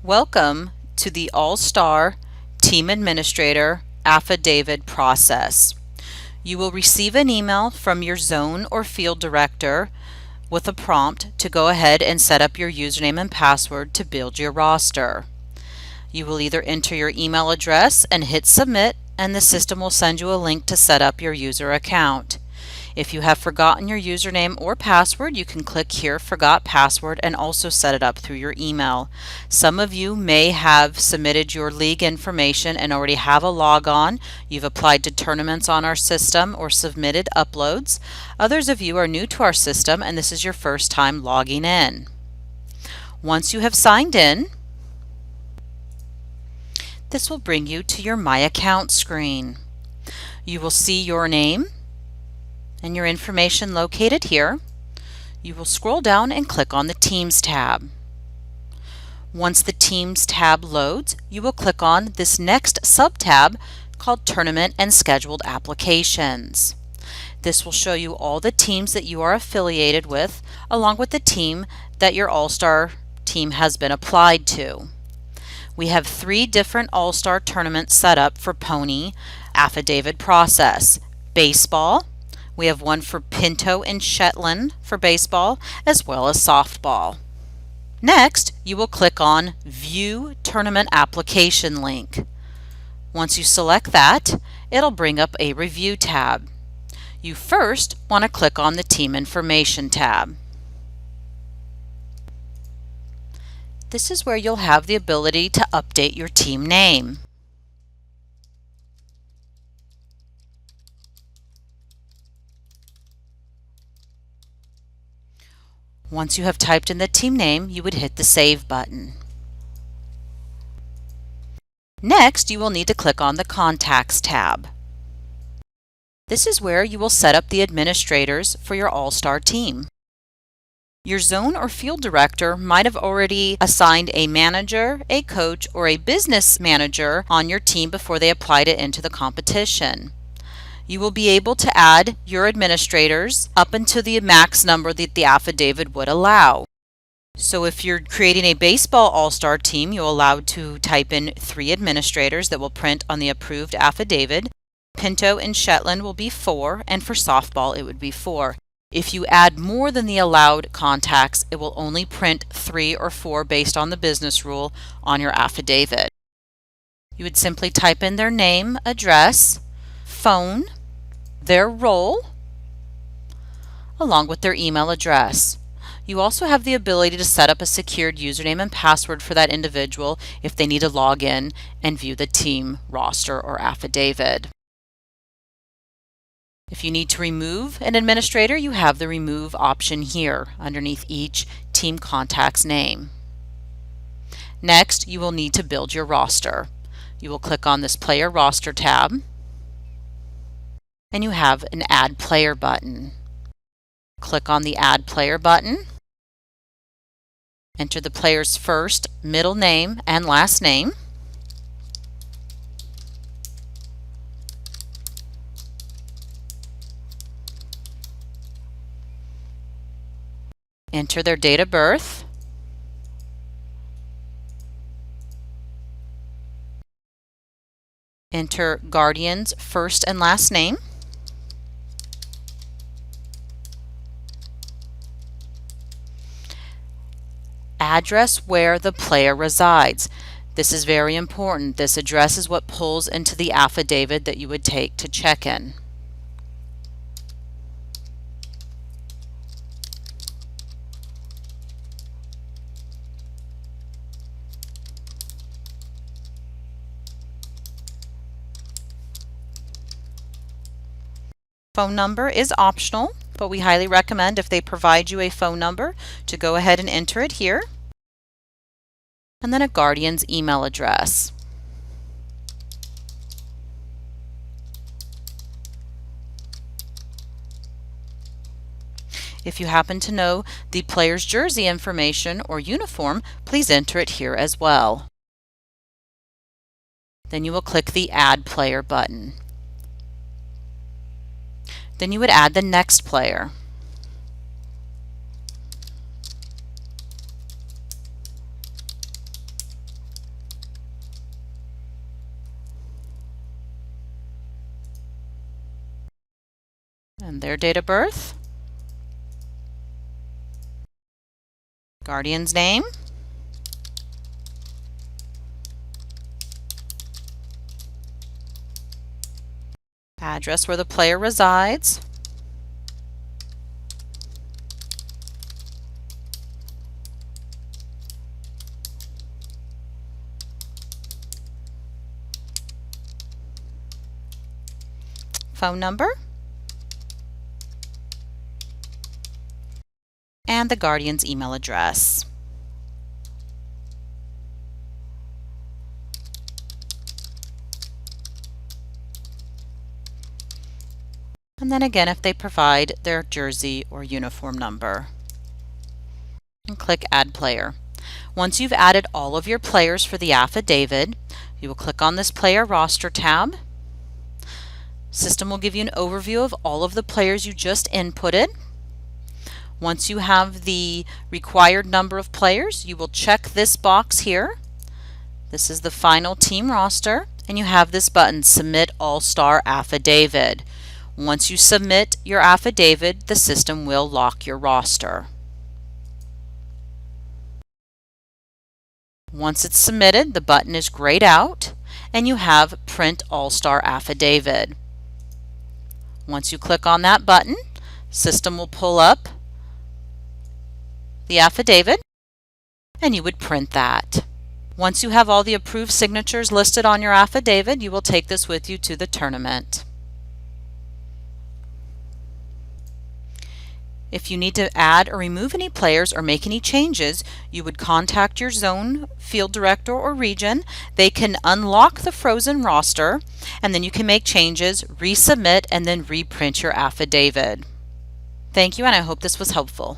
Welcome to the All-Star Team Administrator Affidavit process. You will receive an email from your zone or field director with a prompt to go ahead and set up your username and password to build your roster. You will either enter your email address and hit submit, and the system will send you a link to set up your user account. If you have forgotten your username or password, you can click here, Forgot Password, and also set it up through your email. Some of you may have submitted your league information and already have a logon. You've applied to tournaments on our system or submitted uploads. Others of you are new to our system and this is your first time logging in. Once you have signed in, this will bring you to your My Account screen. You will see your name and your information located here. You will scroll down and click on the Teams tab. Once the Teams tab loads, you will click on this next sub-tab called Tournament and Scheduled Applications. This will show you all the teams that you are affiliated with, along with the team that your All-Star team has been applied to. We have 3 different All-Star tournaments set up for Pony Affidavit process. Baseball, we have one for Pinto and Shetland for baseball, as well as softball. Next, you will click on View Tournament Application link. Once you select that, it'll bring up a Review tab. You first want to click on the Team Information tab. This is where you'll have the ability to update your team name. Once you have typed in the team name, you would hit the Save button. Next, you will need to click on the Contacts tab. This is where you will set up the administrators for your All-Star team. Your zone or field director might have already assigned a manager, a coach, or a business manager on your team before they applied it into the competition. You will be able to add your administrators up until the max number that the affidavit would allow. So if you're creating a baseball all-star team, you're allowed to type in 3 administrators that will print on the approved affidavit. Pinto and Shetland will be 4, and for softball it would be 4. If you add more than the allowed contacts, it will only print 3 or 4 based on the business rule on your affidavit. You would simply type in their name, address, phone, their role, along with their email address. You also have the ability to set up a secured username and password for that individual if they need to log in and view the team roster or affidavit. If you need to remove an administrator, you have the Remove option here underneath each team contact's name. Next, you will need to build your roster. You will click on this Player Roster tab, and you have an Add Player button. Click on the Add Player button. Enter the player's first, middle name, and last name. Enter their date of birth. Enter guardian's first and last name. Address where the player resides. This is very important. This address is what pulls into the affidavit that you would take to check-in. Phone number is optional, but we highly recommend if they provide you a phone number to go ahead and enter it here. And then a guardian's email address. If you happen to know the player's jersey information or uniform, please enter it here as well. Then you will click the Add Player button. Then you would add the next player. and their date of birth, guardian's name, address where the player resides, phone number, and the guardian's email address. And then again, if they provide their jersey or uniform number. And click Add Player. Once you've added all of your players for the affidavit, you will click on this Player Roster tab. System will give you an overview of all of the players you just inputted. Once you have the required number of players, you will check this box here. This is the final team roster, and you have this button, Submit All-Star Affidavit. Once you submit your affidavit, the system will lock your roster. Once it's submitted, the button is grayed out, and you have Print All-Star Affidavit. Once you click on that button, system will pull up the affidavit, and you would print that. Once you have all the approved signatures listed on your affidavit, you will take this with you to the tournament. If you need to add or remove any players or make any changes, you would contact your zone field director or region. They can unlock the frozen roster, and then you can make changes, resubmit, and then reprint your affidavit. Thank you, and I hope this was helpful.